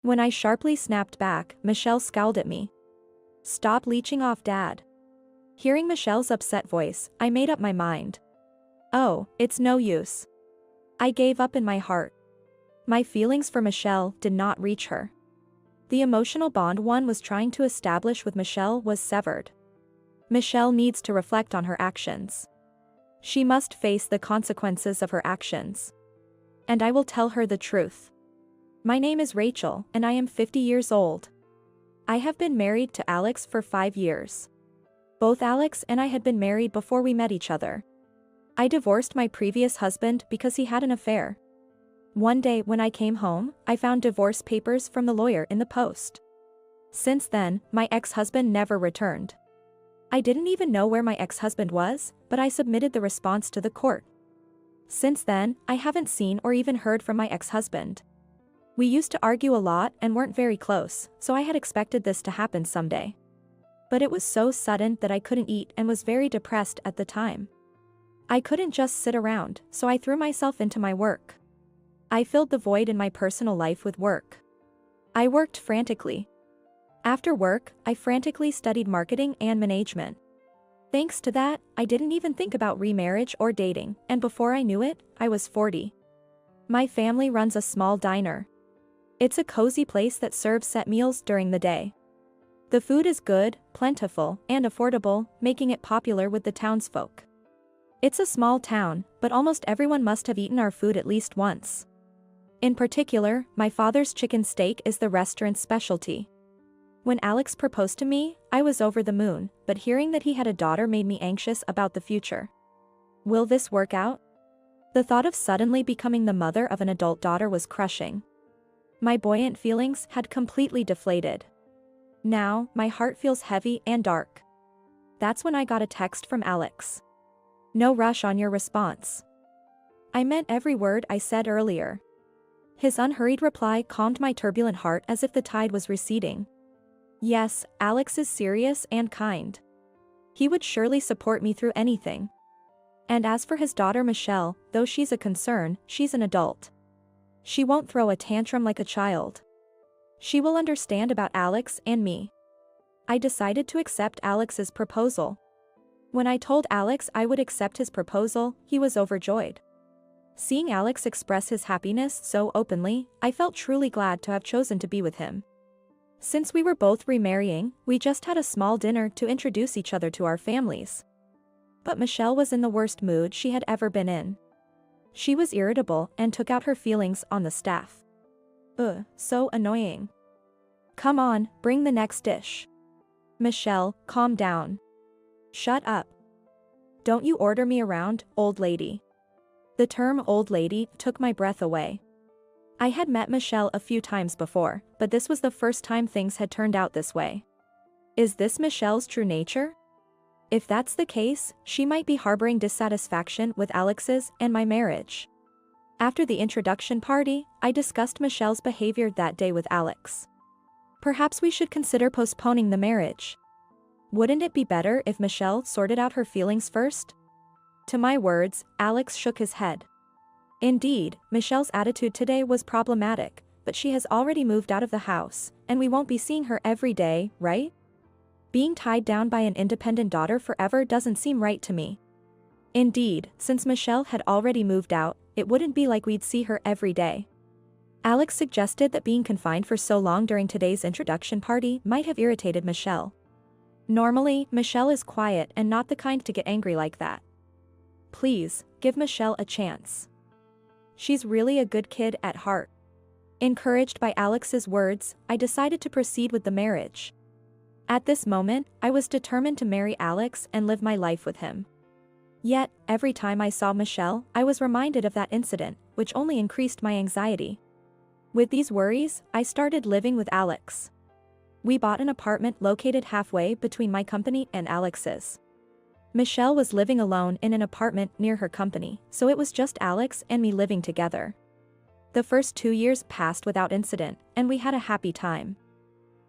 When I sharply snapped back, Michelle scowled at me. Stop leeching off Dad. Hearing Michelle's upset voice, I made up my mind. Oh, it's no use. I gave up in my heart. My feelings for Michelle did not reach her. The emotional bond one was trying to establish with Michelle was severed. Michelle needs to reflect on her actions. She must face the consequences of her actions. And I will tell her the truth. My name is Rachel, and I am 50 years old. I have been married to Alex for 5 years. Both Alex and I had been married before we met each other. I divorced my previous husband because he had an affair. One day when I came home, I found divorce papers from the lawyer in the post. Since then, my ex-husband never returned. I didn't even know where my ex-husband was, but I submitted the response to the court. Since then, I haven't seen or even heard from my ex-husband. We used to argue a lot and weren't very close, so I had expected this to happen someday. But it was so sudden that I couldn't eat and was very depressed at the time. I couldn't just sit around, so I threw myself into my work. I filled the void in my personal life with work. I worked frantically. After work, I frantically studied marketing and management. Thanks to that, I didn't even think about remarriage or dating, and before I knew it, I was 40. My family runs a small diner. It's a cozy place that serves set meals during the day. The food is good, plentiful, and affordable, making it popular with the townsfolk. It's a small town, but almost everyone must have eaten our food at least once. In particular, my father's chicken steak is the restaurant's specialty. When Alex proposed to me, I was over the moon, but hearing that he had a daughter made me anxious about the future. Will this work out? The thought of suddenly becoming the mother of an adult daughter was crushing. My buoyant feelings had completely deflated. Now, my heart feels heavy and dark. That's when I got a text from Alex. No rush on your response. I meant every word I said earlier. His unhurried reply calmed my turbulent heart as if the tide was receding. Yes, Alex is serious and kind. He would surely support me through anything. And as for his daughter Michelle, though she's a concern, she's an adult. She won't throw a tantrum like a child. She will understand about Alex and me. I decided to accept Alex's proposal. When I told Alex I would accept his proposal, he was overjoyed. Seeing Alex express his happiness so openly, I felt truly glad to have chosen to be with him. Since we were both remarrying, we just had a small dinner to introduce each other to our families. But Michelle was in the worst mood she had ever been in. She was irritable and took out her feelings on the staff. So annoying. Come on, bring the next dish. Michelle, calm down. Shut up. Don't you order me around, old lady. The term old lady took my breath away. I had met Michelle a few times before, but this was the first time things had turned out this way. Is this Michelle's true nature? If that's the case, she might be harboring dissatisfaction with Alex's and my marriage. After the introduction party, I discussed Michelle's behavior that day with Alex. Perhaps we should consider postponing the marriage. Wouldn't it be better if Michelle sorted out her feelings first? To my words, Alex shook his head. Indeed, Michelle's attitude today was problematic, but she has already moved out of the house, and we won't be seeing her every day, right? Being tied down by an independent daughter forever doesn't seem right to me. Indeed, since Michelle had already moved out, it wouldn't be like we'd see her every day. Alex suggested that being confined for so long during today's introduction party might have irritated Michelle. Normally, Michelle is quiet and not the kind to get angry like that. Please, give Michelle a chance. She's really a good kid at heart. Encouraged by Alex's words, I decided to proceed with the marriage. At this moment, I was determined to marry Alex and live my life with him. Yet, every time I saw Michelle, I was reminded of that incident, which only increased my anxiety. With these worries, I started living with Alex. We bought an apartment located halfway between my company and Alex's. Michelle was living alone in an apartment near her company, so it was just Alex and me living together. The first 2 years passed without incident, and we had a happy time.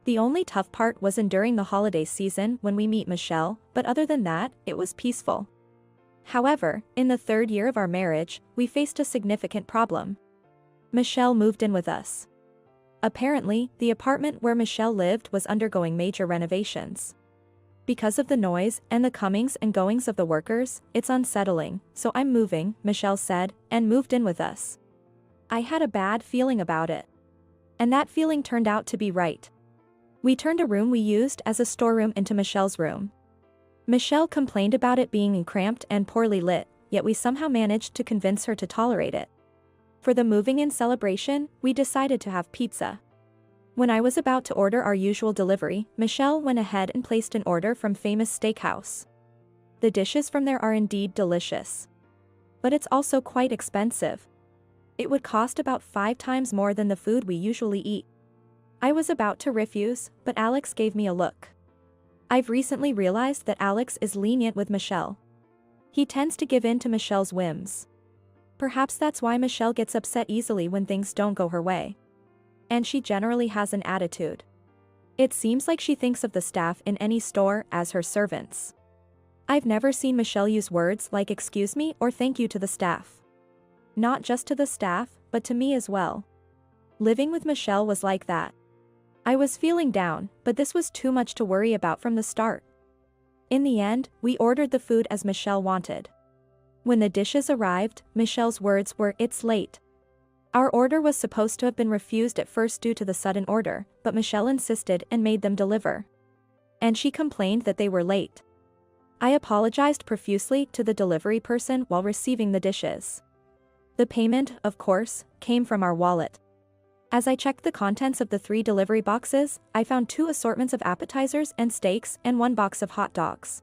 The only tough part was during the holiday season when we meet Michelle, but other than that, it was peaceful. However, in the 3rd year of our marriage, we faced a significant problem. Michelle moved in with us. Apparently, the apartment where Michelle lived was undergoing major renovations. Because of the noise and the comings and goings of the workers, it's unsettling, so I'm moving, Michelle said, and moved in with us. I had a bad feeling about it. And that feeling turned out to be right. We turned a room we used as a storeroom into Michelle's room. Michelle complained about it being cramped and poorly lit, yet we somehow managed to convince her to tolerate it. For the moving-in celebration, we decided to have pizza. When I was about to order our usual delivery, Michelle went ahead and placed an order from Famous Steakhouse. The dishes from there are indeed delicious. But it's also quite expensive. It would cost about 5 times more than the food we usually eat. I was about to refuse, but Alex gave me a look. I've recently realized that Alex is lenient with Michelle. He tends to give in to Michelle's whims. Perhaps that's why Michelle gets upset easily when things don't go her way. And she generally has an attitude. It seems like she thinks of the staff in any store as her servants. I've never seen Michelle use words like excuse me or thank you to the staff. Not just to the staff, but to me as well. Living with Michelle was like that. I was feeling down, but this was too much to worry about from the start. In the end, we ordered the food as Michelle wanted. When the dishes arrived, Michelle's words were, "It's late." Our order was supposed to have been refused at first due to the sudden order, but Michelle insisted and made them deliver. And she complained that they were late. I apologized profusely to the delivery person while receiving the dishes. The payment, of course, came from our wallet. As I checked the contents of the 3 delivery boxes, I found 2 assortments of appetizers and steaks and 1 box of hot dogs.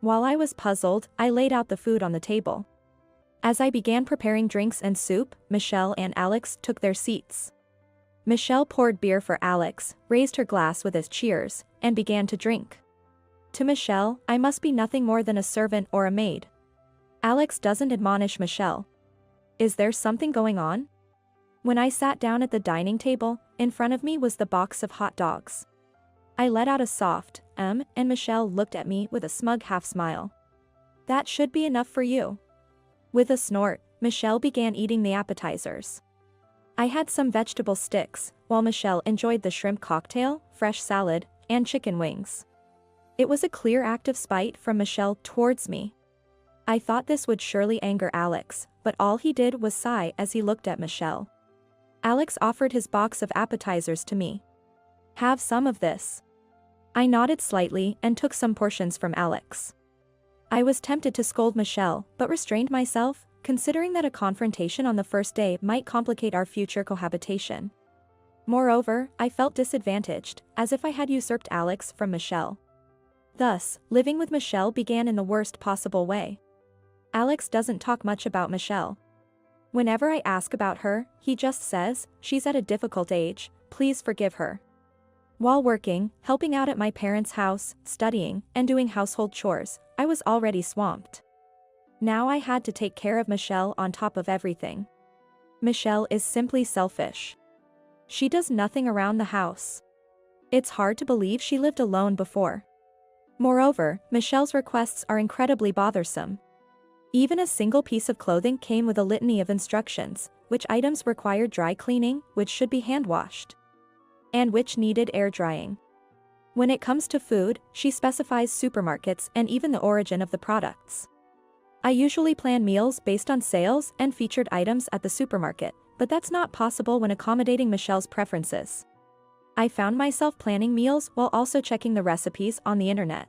While I was puzzled, I laid out the food on the table. As I began preparing drinks and soup, Michelle and Alex took their seats. Michelle poured beer for Alex, raised her glass with a cheers, and began to drink. To Michelle, I must be nothing more than a servant or a maid. Alex doesn't admonish Michelle. Is there something going on? When I sat down at the dining table, in front of me was the box of hot dogs. I let out a soft, and Michelle looked at me with a smug half-smile. That should be enough for you. With a snort, Michelle began eating the appetizers. I had some vegetable sticks, while Michelle enjoyed the shrimp cocktail, fresh salad, and chicken wings. It was a clear act of spite from Michelle towards me. I thought this would surely anger Alex, but all he did was sigh as he looked at Michelle. Alex offered his box of appetizers to me. Have some of this. I nodded slightly and took some portions from Alex. I was tempted to scold Michelle, but restrained myself, considering that a confrontation on the first day might complicate our future cohabitation. Moreover, I felt disadvantaged, as if I had usurped Alex from Michelle. Thus, living with Michelle began in the worst possible way. Alex doesn't talk much about Michelle. Whenever I ask about her, he just says, "She's at a difficult age, please forgive her." While working, helping out at my parents' house, studying, and doing household chores, I was already swamped. Now I had to take care of Michelle on top of everything. Michelle is simply selfish. She does nothing around the house. It's hard to believe she lived alone before. Moreover, Michelle's requests are incredibly bothersome. Even a single piece of clothing came with a litany of instructions, which items required dry cleaning, which should be hand-washed, and which needed air drying. When it comes to food, she specifies supermarkets and even the origin of the products. I usually plan meals based on sales and featured items at the supermarket, but that's not possible when accommodating Michelle's preferences. I found myself planning meals while also checking the recipes on the internet.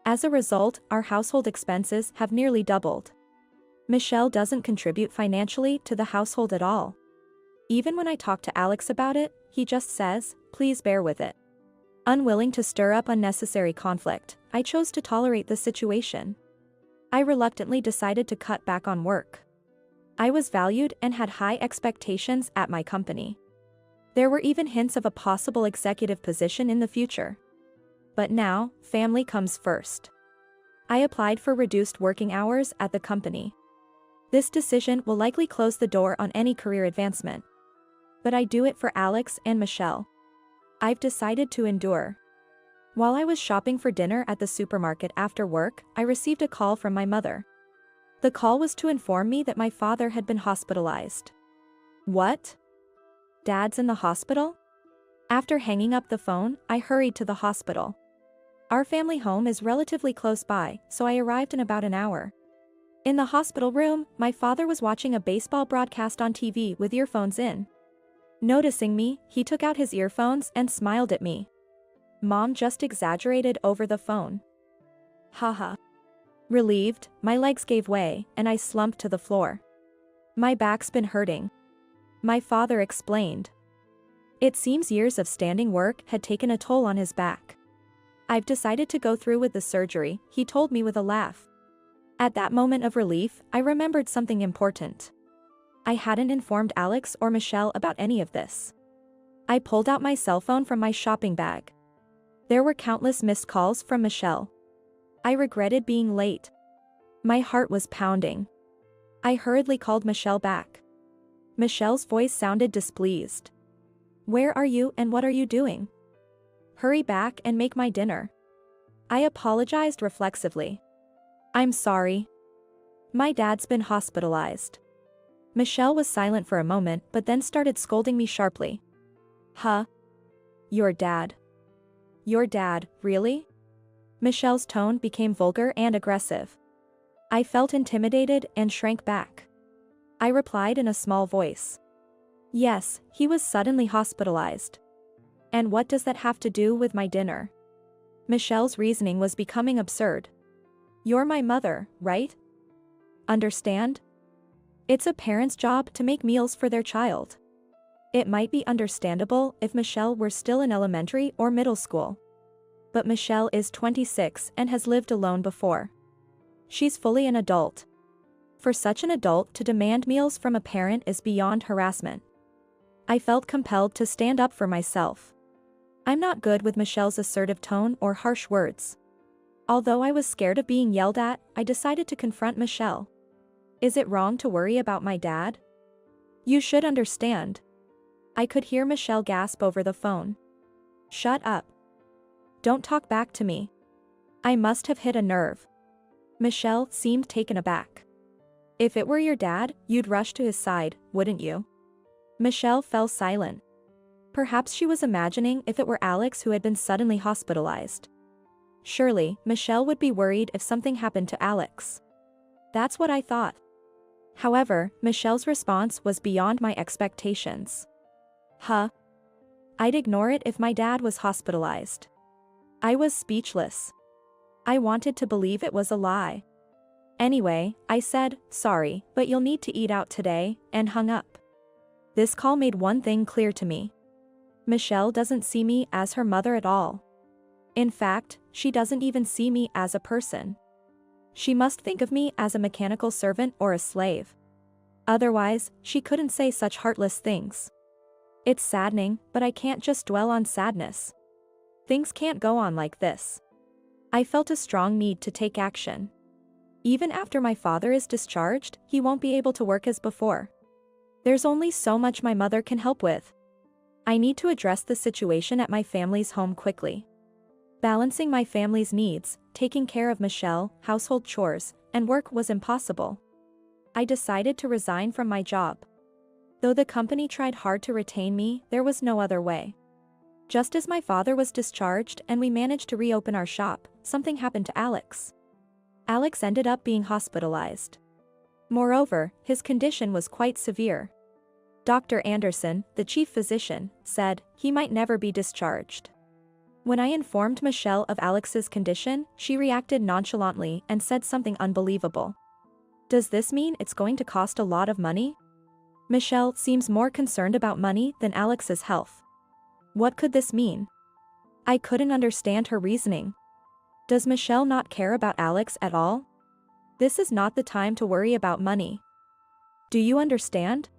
As a result, our household expenses have nearly doubled. Michelle doesn't contribute financially to the household at all. Even when I talk to Alex about it, he just says, "Please bear with it." Unwilling to stir up unnecessary conflict, I chose to tolerate the situation. I reluctantly decided to cut back on work. I was valued and had high expectations at my company. There were even hints of a possible executive position in the future. But now, family comes first. I applied for reduced working hours at the company. This decision will likely close the door on any career advancement. But I do it for Alex and Michelle. I've decided to endure. While I was shopping for dinner at the supermarket after work, I received a call from my mother. The call was to inform me that my father had been hospitalized. What? Dad's in the hospital? After hanging up the phone, I hurried to the hospital. Our family home is relatively close by, so I arrived in about an hour. In the hospital room, my father was watching a baseball broadcast on TV with earphones in. Noticing me, he took out his earphones and smiled at me. Mom just exaggerated over the phone. Haha. Relieved, my legs gave way, and I slumped to the floor. My back's been hurting. My father explained. It seems years of standing work had taken a toll on his back. I've decided to go through with the surgery, he told me with a laugh. At that moment of relief, I remembered something important. I hadn't informed Alex or Michelle about any of this. I pulled out my cell phone from my shopping bag. There were countless missed calls from Michelle. I regretted being late. My heart was pounding. I hurriedly called Michelle back. Michelle's voice sounded displeased. Where are you and what are you doing? Hurry back and make my dinner. I apologized reflexively. I'm sorry. My dad's been hospitalized. Michelle was silent for a moment but then started scolding me sharply. Huh? Your dad? Your dad, really? Michelle's tone became vulgar and aggressive. I felt intimidated and shrank back. I replied in a small voice. Yes, he was suddenly hospitalized. And what does that have to do with my dinner? Michelle's reasoning was becoming absurd. You're my mother, right? Understand? It's a parent's job to make meals for their child. It might be understandable if Michelle were still in elementary or middle school. But Michelle is 26 and has lived alone before. She's fully an adult. For such an adult to demand meals from a parent is beyond harassment. I felt compelled to stand up for myself. I'm not good with Michelle's assertive tone or harsh words. Although I was scared of being yelled at, I decided to confront Michelle. Is it wrong to worry about my dad? You should understand. I could hear Michelle gasp over the phone. Shut up. Don't talk back to me. I must have hit a nerve. Michelle seemed taken aback. If it were your dad, you'd rush to his side, wouldn't you? Michelle fell silent. Perhaps she was imagining if it were Alex who had been suddenly hospitalized. Surely, Michelle would be worried if something happened to Alex. That's what I thought. However, Michelle's response was beyond my expectations. Huh? I'd ignore it if my dad was hospitalized. I was speechless. I wanted to believe it was a lie. Anyway, I said, sorry, but you'll need to eat out today, and hung up. This call made one thing clear to me. Michelle doesn't see me as her mother at all. In fact, she doesn't even see me as a person. She must think of me as a mechanical servant or a slave. Otherwise, she couldn't say such heartless things. It's saddening, but I can't just dwell on sadness. Things can't go on like this. I felt a strong need to take action. Even after my father is discharged, he won't be able to work as before. There's only so much my mother can help with. I need to address the situation at my family's home quickly. Balancing my family's needs, taking care of Michelle, household chores, and work was impossible. I decided to resign from my job. Though the company tried hard to retain me, there was no other way. Just as my father was discharged and we managed to reopen our shop, something happened to Alex. Alex ended up being hospitalized. Moreover, his condition was quite severe. Dr. Anderson, the chief physician, said he might never be discharged. When I informed Michelle of Alex's condition, she reacted nonchalantly and said something unbelievable. Does this mean it's going to cost a lot of money? Michelle seems more concerned about money than Alex's health. What could this mean? I couldn't understand her reasoning. Does Michelle not care about Alex at all? This is not the time to worry about money. Do you understand?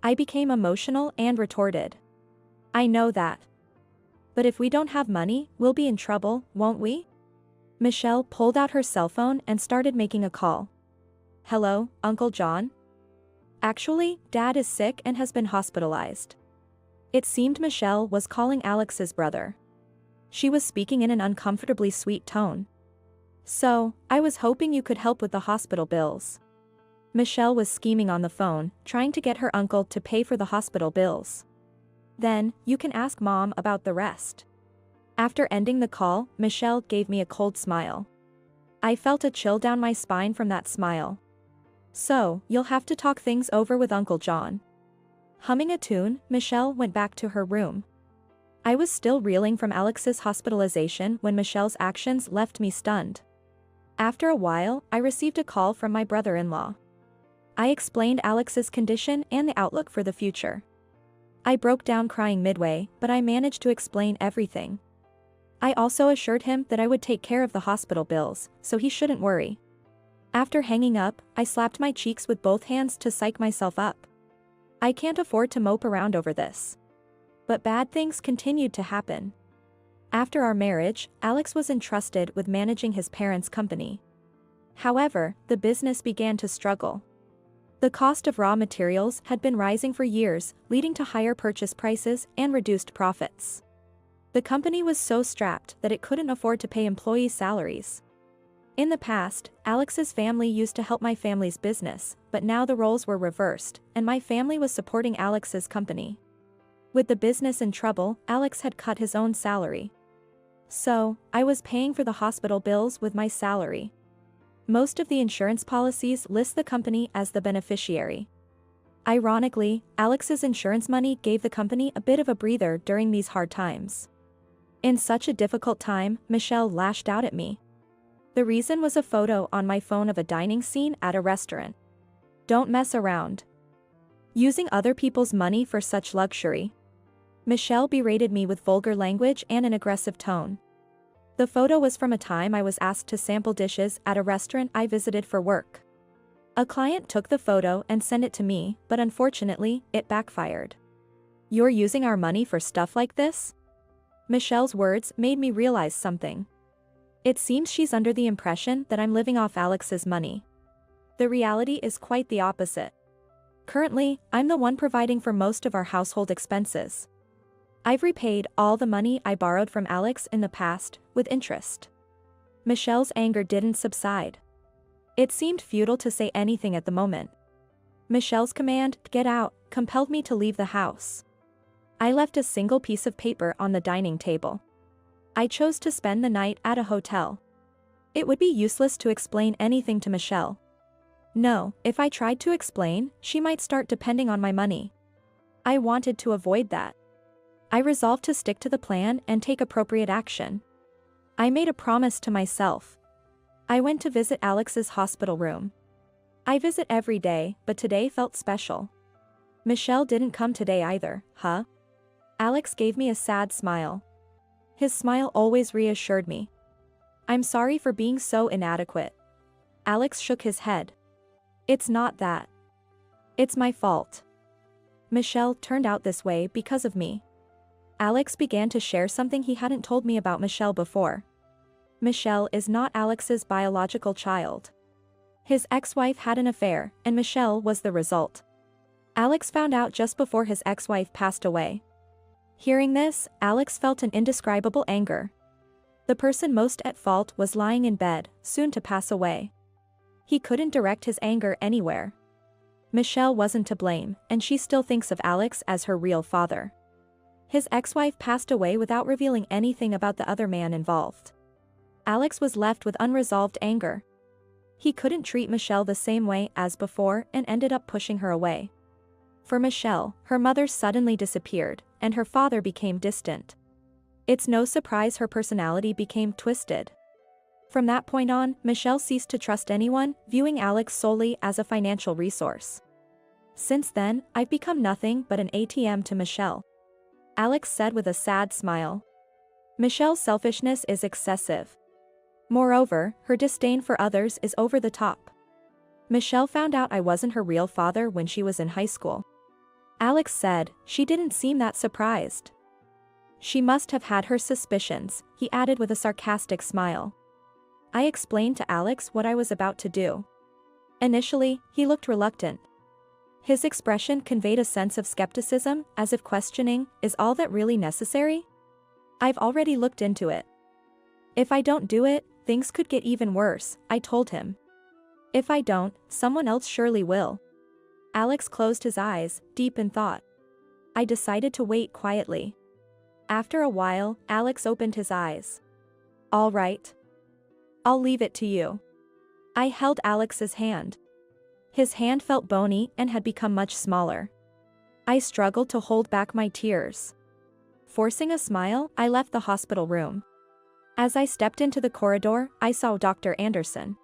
I became emotional and retorted. I know that. But if we don't have money, we'll be in trouble, won't we? Michelle pulled out her cell phone and started making a call. Hello, Uncle John? Actually, Dad is sick and has been hospitalized. It seemed Michelle was calling Alex's brother. She was speaking in an uncomfortably sweet tone. So, I was hoping you could help with the hospital bills. Michelle was scheming on the phone, trying to get her uncle to pay for the hospital bills. Then, you can ask Mom about the rest. After ending the call, Michelle gave me a cold smile. I felt a chill down my spine from that smile. So, you'll have to talk things over with Uncle John. Humming a tune, Michelle went back to her room. I was still reeling from Alex's hospitalization when Michelle's actions left me stunned. After a while, I received a call from my brother-in-law. I explained Alex's condition and the outlook for the future. I broke down crying midway, but I managed to explain everything. I also assured him that I would take care of the hospital bills, so he shouldn't worry. After hanging up, I slapped my cheeks with both hands to psych myself up. I can't afford to mope around over this. But bad things continued to happen. After our marriage, Alex was entrusted with managing his parents' company. However, the business began to struggle. The cost of raw materials had been rising for years, leading to higher purchase prices and reduced profits. The company was so strapped that it couldn't afford to pay employee salaries. In the past, Alex's family used to help my family's business, but now the roles were reversed, and my family was supporting Alex's company. With the business in trouble, Alex had cut his own salary. So, I was paying for the hospital bills with my salary. Most of the insurance policies list the company as the beneficiary. Ironically, Alex's insurance money gave the company a bit of a breather during these hard times. In such a difficult time, Michelle lashed out at me. The reason was a photo on my phone of a dining scene at a restaurant. Don't mess around. Using other people's money for such luxury. Michelle berated me with vulgar language and an aggressive tone. The photo was from a time I was asked to sample dishes at a restaurant I visited for work. A client took the photo and sent it to me, but unfortunately, it backfired. You're using our money for stuff like this? Michelle's words made me realize something. It seems she's under the impression that I'm living off Alex's money. The reality is quite the opposite. Currently, I'm the one providing for most of our household expenses. I've repaid all the money I borrowed from Alex in the past, with interest. Michelle's anger didn't subside. It seemed futile to say anything at the moment. Michelle's command, "Get out," compelled me to leave the house. I left a single piece of paper on the dining table. I chose to spend the night at a hotel. It would be useless to explain anything to Michelle. No, if I tried to explain, she might start depending on my money. I wanted to avoid that. I resolved to stick to the plan and take appropriate action. I made a promise to myself. I went to visit Alex's hospital room. I visit every day, but today felt special. Michelle didn't come today either, huh? Alex gave me a sad smile. His smile always reassured me. I'm sorry for being so inadequate. Alex shook his head. It's not that. It's my fault. Michelle turned out this way because of me. Alex began to share something he hadn't told me about Michelle before. Michelle is not Alex's biological child. His ex-wife had an affair, and Michelle was the result. Alex found out just before his ex-wife passed away. Hearing this, Alex felt an indescribable anger. The person most at fault was lying in bed, soon to pass away. He couldn't direct his anger anywhere. Michelle wasn't to blame, and she still thinks of Alex as her real father. His ex-wife passed away without revealing anything about the other man involved. Alex was left with unresolved anger. He couldn't treat Michelle the same way as before and ended up pushing her away. For Michelle, her mother suddenly disappeared, and her father became distant. It's no surprise her personality became twisted. From that point on, Michelle ceased to trust anyone, viewing Alex solely as a financial resource. Since then, I've become nothing but an ATM to Michelle. Alex said with a sad smile. Michelle's selfishness is excessive. Moreover, her disdain for others is over the top. Michelle found out I wasn't her real father when she was in high school. Alex said she didn't seem that surprised. She must have had her suspicions, he added with a sarcastic smile. I explained to Alex what I was about to do. Initially, he looked reluctant. His expression conveyed a sense of skepticism, as if questioning, is all that really necessary? I've already looked into it. If I don't do it, things could get even worse, I told him. If I don't, someone else surely will. Alex closed his eyes, deep in thought. I decided to wait quietly. After a while, Alex opened his eyes. All right. I'll leave it to you. I held Alex's hand. His hand felt bony and had become much smaller. I struggled to hold back my tears. Forcing a smile, I left the hospital room. As I stepped into the corridor, I saw Dr. Anderson.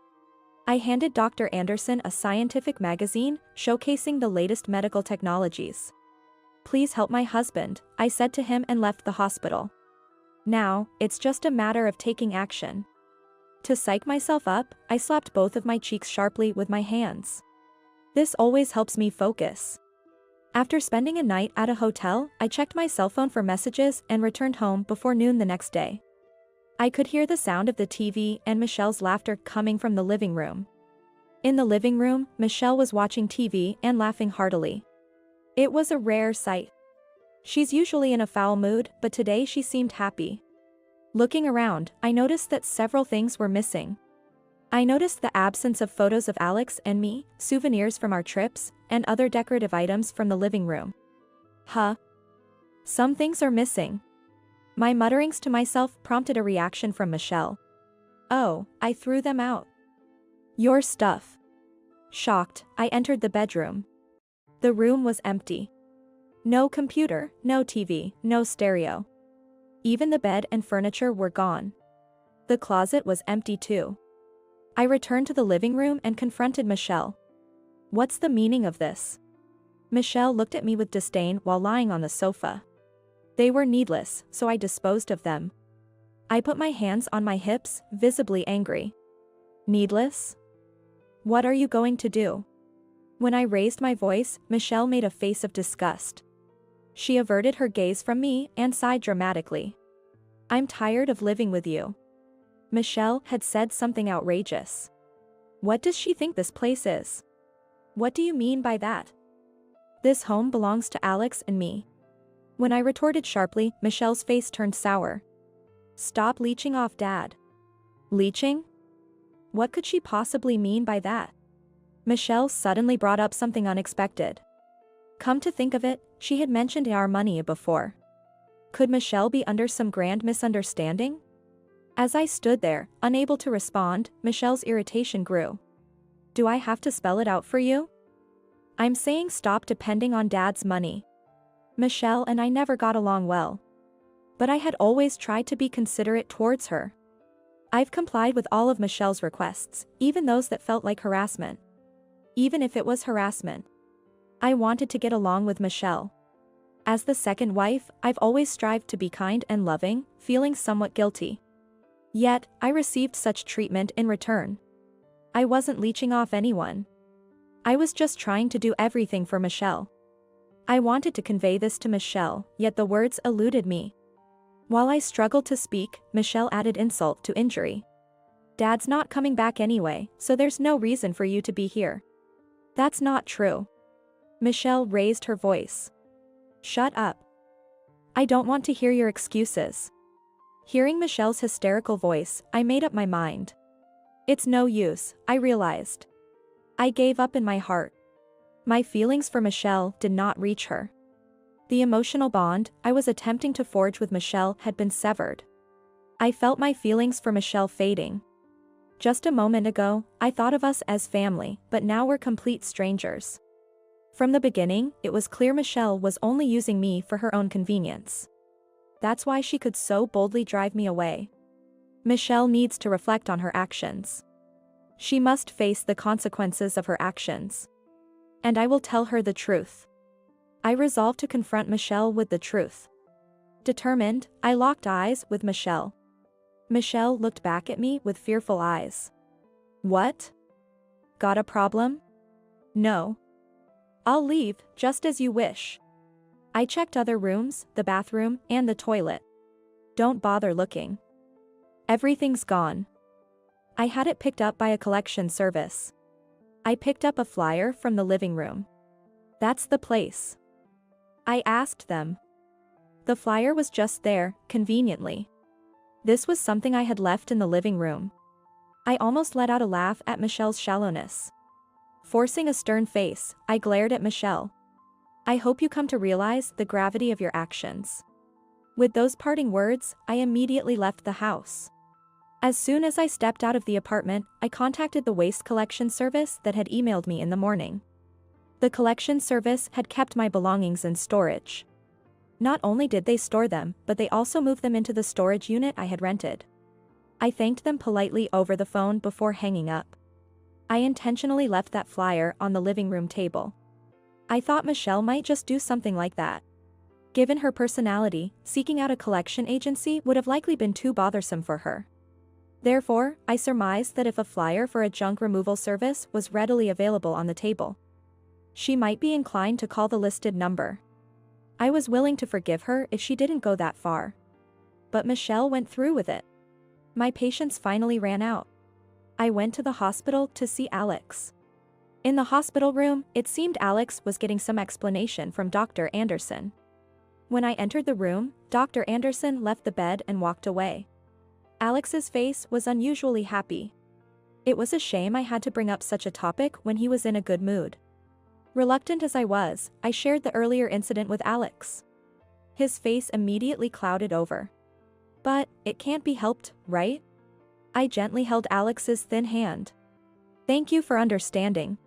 I handed Dr. Anderson a scientific magazine showcasing the latest medical technologies. Please help my husband, I said to him and left the hospital. Now, it's just a matter of taking action. To psych myself up, I slapped both of my cheeks sharply with my hands. This always helps me focus. After spending a night at a hotel, I checked my cell phone for messages and returned home before noon the next day. I could hear the sound of the TV and Michelle's laughter coming from the living room. In the living room, Michelle was watching TV and laughing heartily. It was a rare sight. She's usually in a foul mood, but today she seemed happy. Looking around, I noticed that several things were missing. I noticed the absence of photos of Alex and me, souvenirs from our trips, and other decorative items from the living room. Huh? Some things are missing. My mutterings to myself prompted a reaction from Michelle. Oh, I threw them out. Your stuff. Shocked, I entered the bedroom. The room was empty. No computer, no TV, no stereo. Even the bed and furniture were gone. The closet was empty too. I returned to the living room and confronted Michelle. What's the meaning of this? Michelle looked at me with disdain while lying on the sofa. They were needless, so I disposed of them. I put my hands on my hips, visibly angry. Needless? What are you going to do? When I raised my voice, Michelle made a face of disgust. She averted her gaze from me and sighed dramatically. I'm tired of living with you. Michelle had said something outrageous. What does she think this place is? What do you mean by that? This home belongs to Alex and me. When I retorted sharply, Michelle's face turned sour. Stop leeching off Dad. Leeching? What could she possibly mean by that? Michelle suddenly brought up something unexpected. Come to think of it, she had mentioned our money before. Could Michelle be under some grand misunderstanding? As I stood there, unable to respond, Michelle's irritation grew. Do I have to spell it out for you? I'm saying stop depending on Dad's money. Michelle and I never got along well. But I had always tried to be considerate towards her. I've complied with all of Michelle's requests, even those that felt like harassment. Even if it was harassment. I wanted to get along with Michelle. As the second wife, I've always strived to be kind and loving, feeling somewhat guilty. Yet, I received such treatment in return. I wasn't leeching off anyone. I was just trying to do everything for Michelle. I wanted to convey this to Michelle, yet the words eluded me. While I struggled to speak, Michelle added insult to injury. Dad's not coming back anyway, so there's no reason for you to be here. That's not true. Michelle raised her voice. Shut up. I don't want to hear your excuses. Hearing Michelle's hysterical voice, I made up my mind. It's no use, I realized. I gave up in my heart. My feelings for Michelle did not reach her. The emotional bond I was attempting to forge with Michelle had been severed. I felt my feelings for Michelle fading. Just a moment ago, I thought of us as family, but now we're complete strangers. From the beginning, it was clear Michelle was only using me for her own convenience. That's why she could so boldly drive me away. Michelle needs to reflect on her actions. She must face the consequences of her actions. And I will tell her the truth. I resolved to confront Michelle with the truth. Determined, I locked eyes with Michelle. Michelle looked back at me with fearful eyes. What? Got a problem? No. I'll leave, just as you wish. I checked other rooms, the bathroom, and the toilet. Don't bother looking. Everything's gone. I had it picked up by a collection service. I picked up a flyer from the living room. That's the place. I asked them. The flyer was just there, conveniently. This was something I had left in the living room. I almost let out a laugh at Michelle's shallowness. Forcing a stern face, I glared at Michelle. I hope you come to realize the gravity of your actions." With those parting words, I immediately left the house. As soon as I stepped out of the apartment, I contacted the waste collection service that had emailed me in the morning. The collection service had kept my belongings in storage. Not only did they store them, but they also moved them into the storage unit I had rented. I thanked them politely over the phone before hanging up. I intentionally left that flyer on the living room table. I thought Michelle might just do something like that. Given her personality, seeking out a collection agency would have likely been too bothersome for her. Therefore, I surmised that if a flyer for a junk removal service was readily available on the table, she might be inclined to call the listed number. I was willing to forgive her if she didn't go that far. But Michelle went through with it. My patience finally ran out. I went to the hospital to see Alex. In the hospital room, it seemed Alex was getting some explanation from Dr. Anderson. When I entered the room, Dr. Anderson left the bed and walked away. Alex's face was unusually happy. It was a shame I had to bring up such a topic when he was in a good mood. Reluctant as I was, I shared the earlier incident with Alex. His face immediately clouded over. But, it can't be helped, right? I gently held Alex's thin hand. "Thank you for understanding."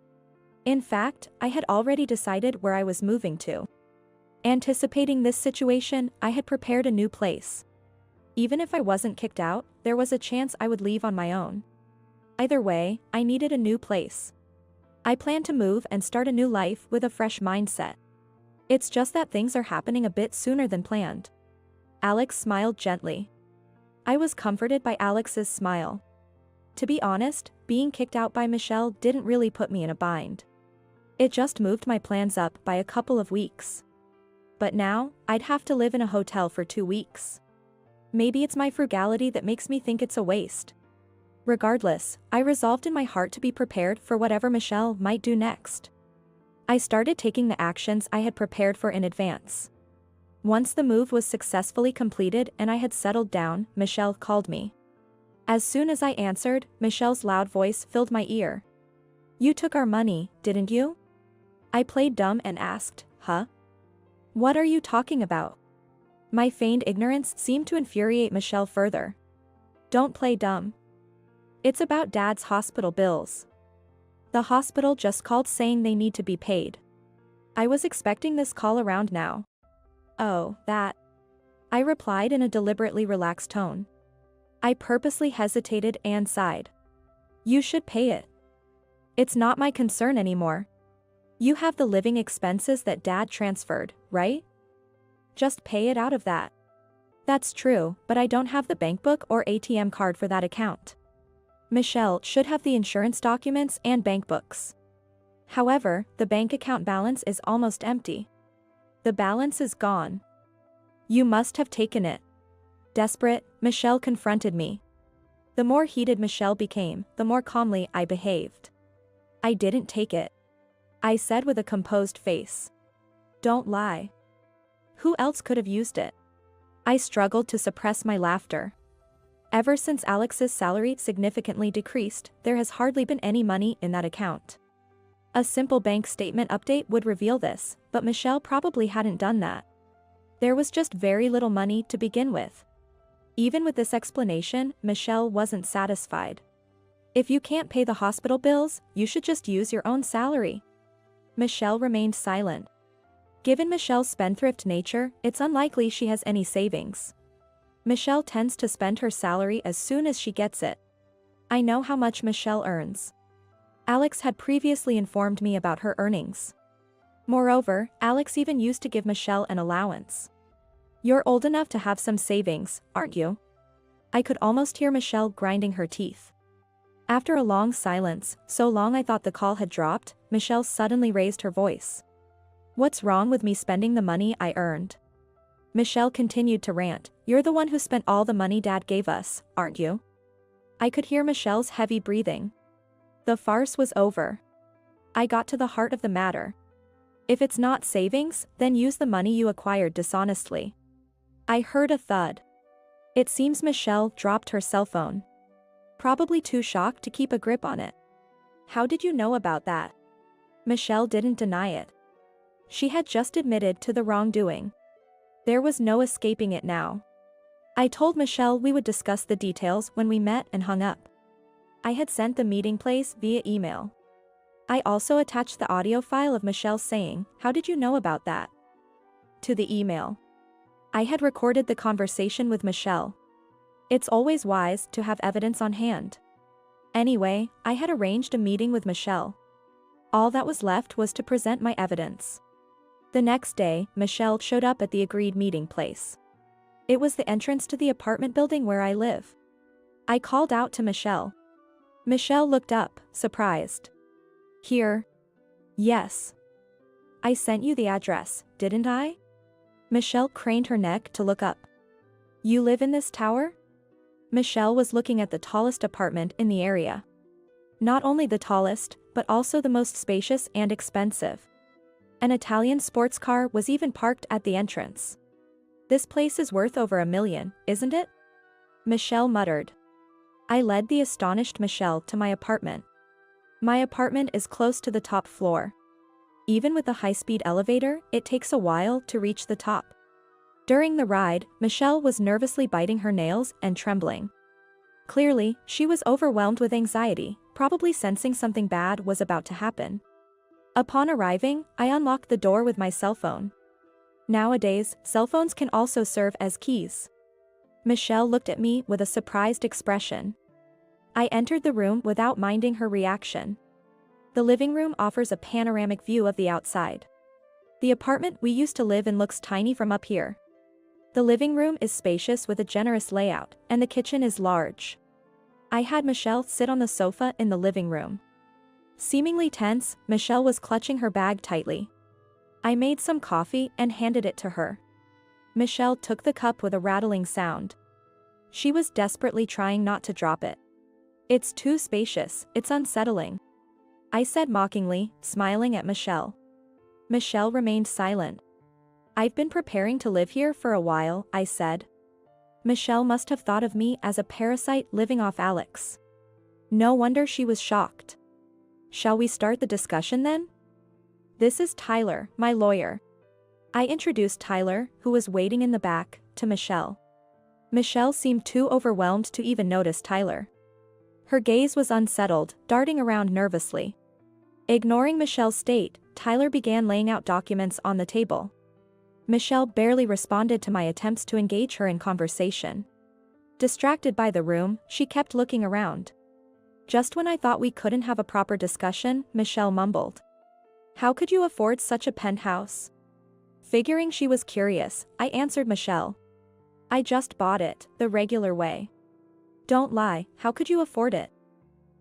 In fact, I had already decided where I was moving to. Anticipating this situation, I had prepared a new place. Even if I wasn't kicked out, there was a chance I would leave on my own. Either way, I needed a new place. I planned to move and start a new life with a fresh mindset. It's just that things are happening a bit sooner than planned. Alex smiled gently. I was comforted by Alex's smile. To be honest, being kicked out by Michelle didn't really put me in a bind. It just moved my plans up by a couple of weeks. But now, I'd have to live in a hotel for 2 weeks. Maybe it's my frugality that makes me think it's a waste. Regardless, I resolved in my heart to be prepared for whatever Michelle might do next. I started taking the actions I had prepared for in advance. Once the move was successfully completed and I had settled down, Michelle called me. As soon as I answered, Michelle's loud voice filled my ear. "You took our money, didn't you?" I played dumb and asked, "Huh? What are you talking about?" My feigned ignorance seemed to infuriate Michelle further. "Don't play dumb. It's about Dad's hospital bills. The hospital just called saying they need to be paid." I was expecting this call around now. "Oh, that," I replied in a deliberately relaxed tone. I purposely hesitated and sighed. "You should pay it. It's not my concern anymore. You have the living expenses that Dad transferred, right? Just pay it out of that." "That's true, but I don't have the bank book or ATM card for that account. Michelle should have the insurance documents and bank books. However, the bank account balance is almost empty. The balance is gone. You must have taken it." Desperate, Michelle confronted me. The more heated Michelle became, the more calmly I behaved. "I didn't take it," I said with a composed face. "Don't lie. Who else could have used it?" I struggled to suppress my laughter. Ever since Alex's salary significantly decreased, there has hardly been any money in that account. A simple bank statement update would reveal this, but Michelle probably hadn't done that. There was just very little money to begin with. Even with this explanation, Michelle wasn't satisfied. "If you can't pay the hospital bills, you should just use your own salary." Michelle remained silent. Given Michelle's spendthrift nature, it's unlikely she has any savings. Michelle tends to spend her salary as soon as she gets it. I know how much Michelle earns. Alex had previously informed me about her earnings. Moreover, Alex even used to give Michelle an allowance. "You're old enough to have some savings, aren't you?" I could almost hear Michelle grinding her teeth. After a long silence, so long I thought the call had dropped, Michelle suddenly raised her voice. "What's wrong with me spending the money I earned?" Michelle continued to rant. "You're the one who spent all the money Dad gave us, aren't you?" I could hear Michelle's heavy breathing. The farce was over. I got to the heart of the matter. "If it's not savings, then use the money you acquired dishonestly." I heard a thud. It seems Michelle dropped her cell phone. Probably too shocked to keep a grip on it. "How did you know about that?" Michelle didn't deny it. She had just admitted to the wrongdoing. There was no escaping it now. I told Michelle we would discuss the details when we met and hung up. I had sent the meeting place via email. I also attached the audio file of Michelle saying, "How did you know about that?" to the email. I had recorded the conversation with Michelle. It's always wise to have evidence on hand. Anyway, I had arranged a meeting with Michelle. All that was left was to present my evidence. The next day, Michelle showed up at the agreed meeting place. It was the entrance to the apartment building where I live. I called out to Michelle. Michelle looked up, surprised. Here? Yes. I sent you the address, didn't I? Michelle craned her neck to look up. You live in this tower? Michelle was looking at the tallest apartment in the area. Not only the tallest, but also the most spacious and expensive. An Italian sports car was even parked at the entrance. This place is worth over $1 million, isn't it? Michelle muttered. I led the astonished Michelle to my apartment. My apartment is close to the top floor. Even with a high-speed elevator, it takes a while to reach the top. During the ride, Michelle was nervously biting her nails and trembling. Clearly, she was overwhelmed with anxiety, probably sensing something bad was about to happen. Upon arriving, I unlocked the door with my cell phone. Nowadays, cell phones can also serve as keys. Michelle looked at me with a surprised expression. I entered the room without minding her reaction. The living room offers a panoramic view of the outside. The apartment we used to live in looks tiny from up here. The living room is spacious with a generous layout, and the kitchen is large. I had Michelle sit on the sofa in the living room. Seemingly tense, Michelle was clutching her bag tightly. I made some coffee and handed it to her. Michelle took the cup with a rattling sound. She was desperately trying not to drop it. It's too spacious, it's unsettling, I said mockingly, smiling at Michelle. Michelle remained silent. I've been preparing to live here for a while, I said. Michelle must have thought of me as a parasite living off Alex. No wonder she was shocked. Shall we start the discussion then? This is Tyler, my lawyer. I introduced Tyler, who was waiting in the back, to Michelle. Michelle seemed too overwhelmed to even notice Tyler. Her gaze was unsettled, darting around nervously. Ignoring Michelle's state, Tyler began laying out documents on the table. Michelle barely responded to my attempts to engage her in conversation. Distracted by the room, she kept looking around. Just when I thought we couldn't have a proper discussion, Michelle mumbled. How could you afford such a penthouse? Figuring she was curious, I answered Michelle. I just bought it, the regular way. Don't lie, how could you afford it?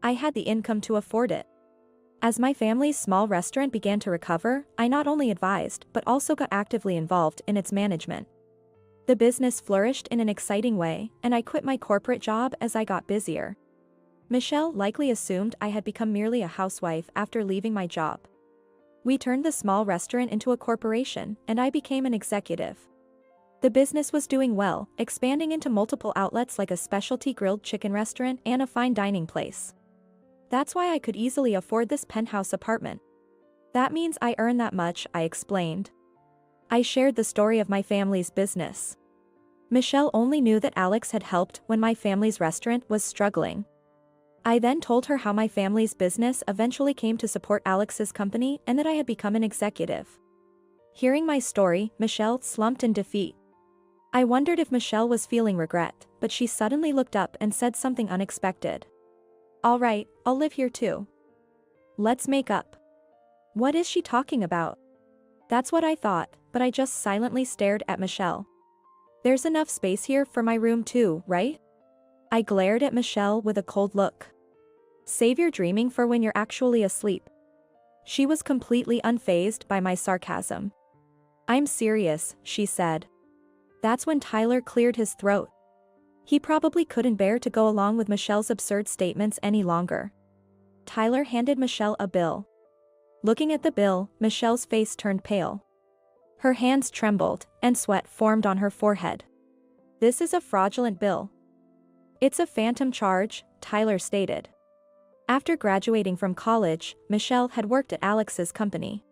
I had the income to afford it. As my family's small restaurant began to recover, I not only advised but also got actively involved in its management. The business flourished in an exciting way, and I quit my corporate job as I got busier. Michelle likely assumed I had become merely a housewife after leaving my job. We turned the small restaurant into a corporation, and I became an executive. The business was doing well, expanding into multiple outlets like a specialty grilled chicken restaurant and a fine dining place. That's why I could easily afford this penthouse apartment. That means I earn that much, I explained. I shared the story of my family's business. Michelle only knew that Alex had helped when my family's restaurant was struggling. I then told her how my family's business eventually came to support Alex's company and that I had become an executive. Hearing my story, Michelle slumped in defeat. I wondered if Michelle was feeling regret, but she suddenly looked up and said something unexpected. All right, I'll live here too. Let's make up. What is she talking about? That's what I thought, but I just silently stared at Michelle. There's enough space here for my room too, right? I glared at Michelle with a cold look. Save your dreaming for when you're actually asleep. She was completely unfazed by my sarcasm. I'm serious, she said. That's when Tyler cleared his throat. He probably couldn't bear to go along with Michelle's absurd statements any longer. Tyler handed Michelle a bill. Looking at the bill, Michelle's face turned pale. Her hands trembled, and sweat formed on her forehead. This is a fraudulent bill. It's a phantom charge, Tyler stated. After graduating from college, Michelle had worked at Alex's company.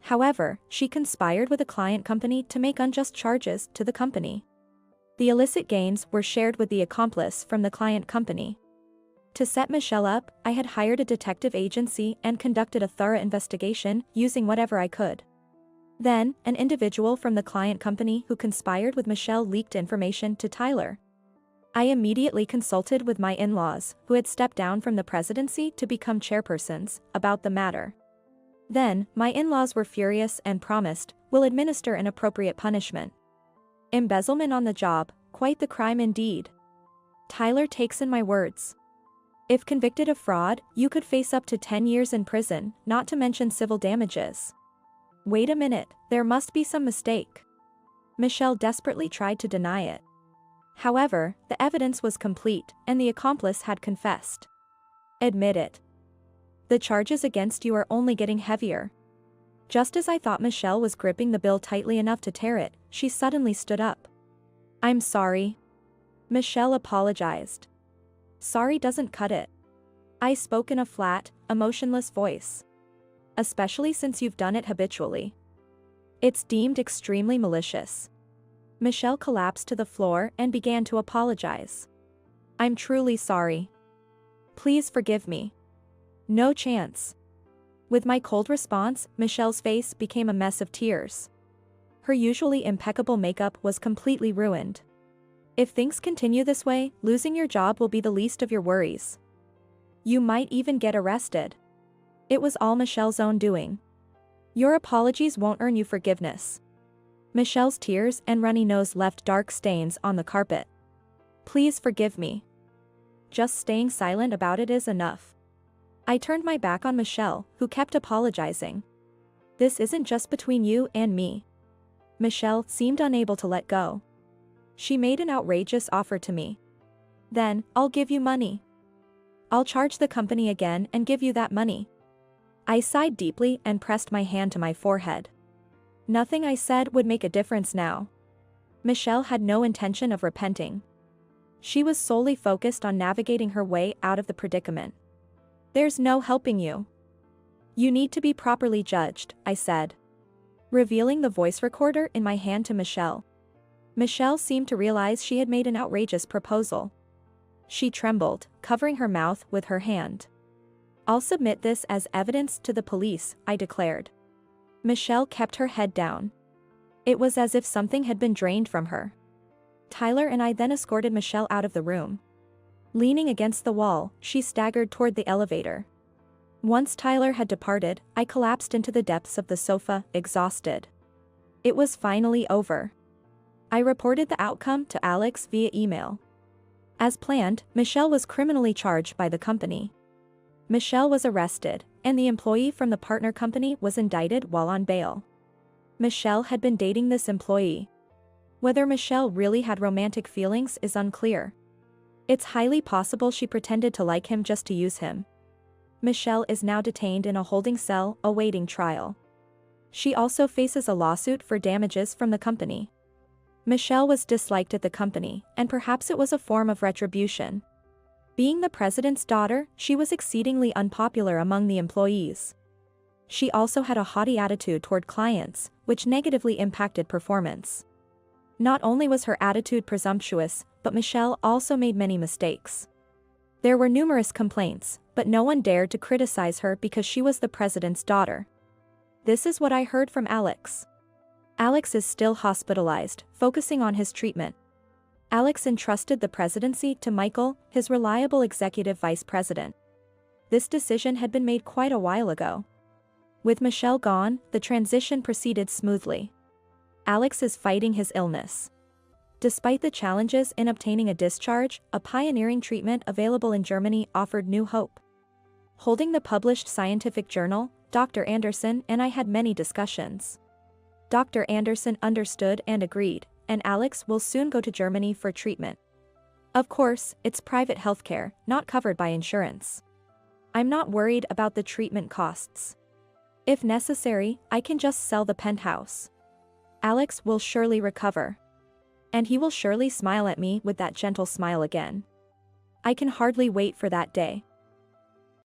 However, she conspired with a client company to make unjust charges to the company. The illicit gains were shared with the accomplice from the client company. To set Michelle up, I had hired a detective agency and conducted a thorough investigation using whatever I could. Then, an individual from the client company who conspired with Michelle leaked information to Tyler. I immediately consulted with my in-laws, who had stepped down from the presidency to become chairpersons, about the matter. Then, my in-laws were furious and promised, "We'll administer an appropriate punishment." Embezzlement on the job, quite the crime indeed. Tyler takes in my words. If convicted of fraud, you could face up to 10 years in prison, not to mention civil damages. Wait a minute, there must be some mistake. Michelle desperately tried to deny it. However, the evidence was complete, and the accomplice had confessed. Admit it. The charges against you are only getting heavier. Just as I thought Michelle was gripping the bill tightly enough to tear it, she suddenly stood up. "I'm sorry." Michelle apologized. "Sorry doesn't cut it." I spoke in a flat, emotionless voice. "Especially since you've done it habitually. It's deemed extremely malicious." Michelle collapsed to the floor and began to apologize. "I'm truly sorry. Please forgive me." "No chance." With my cold response, Michelle's face became a mess of tears. Her usually impeccable makeup was completely ruined. "If things continue this way, losing your job will be the least of your worries. You might even get arrested. It was all Michelle's own doing. Your apologies won't earn you forgiveness." Michelle's tears and runny nose left dark stains on the carpet. "Please forgive me. Just staying silent about it is enough." I turned my back on Michelle, who kept apologizing. "This isn't just between you and me." Michelle seemed unable to let go. She made an outrageous offer to me. "Then, I'll give you money. I'll charge the company again and give you that money." I sighed deeply and pressed my hand to my forehead. Nothing I said would make a difference now. Michelle had no intention of repenting. She was solely focused on navigating her way out of the predicament. "There's no helping you. You need to be properly judged," I said, revealing the voice recorder in my hand to Michelle. Michelle seemed to realize she had made an outrageous proposal. She trembled, covering her mouth with her hand. "I'll submit this as evidence to the police," I declared. Michelle kept her head down. It was as if something had been drained from her. Tyler and I then escorted Michelle out of the room. Leaning against the wall, she staggered toward the elevator. Once Tyler had departed, I collapsed into the depths of the sofa, exhausted. It was finally over. I reported the outcome to Alex via email. As planned, Michelle was criminally charged by the company. Michelle was arrested, and the employee from the partner company was indicted while on bail. Michelle had been dating this employee. Whether Michelle really had romantic feelings is unclear. It's highly possible she pretended to like him just to use him. Michelle is now detained in a holding cell, awaiting trial. She also faces a lawsuit for damages from the company. Michelle was disliked at the company, and perhaps it was a form of retribution. Being the president's daughter, she was exceedingly unpopular among the employees. She also had a haughty attitude toward clients, which negatively impacted performance. Not only was her attitude presumptuous, but Michelle also made many mistakes. There were numerous complaints, but no one dared to criticize her because she was the president's daughter. This is what I heard from Alex. Alex is still hospitalized, focusing on his treatment. Alex entrusted the presidency to Michael, his reliable executive vice president. This decision had been made quite a while ago. With Michelle gone, the transition proceeded smoothly. Alex is fighting his illness. Despite the challenges in obtaining a discharge, a pioneering treatment available in Germany offered new hope. Holding the published scientific journal, Dr. Anderson and I had many discussions. Dr. Anderson understood and agreed, and Alex will soon go to Germany for treatment. Of course, it's private healthcare, not covered by insurance. I'm not worried about the treatment costs. If necessary, I can just sell the penthouse. Alex will surely recover. And he will surely smile at me with that gentle smile again. I can hardly wait for that day.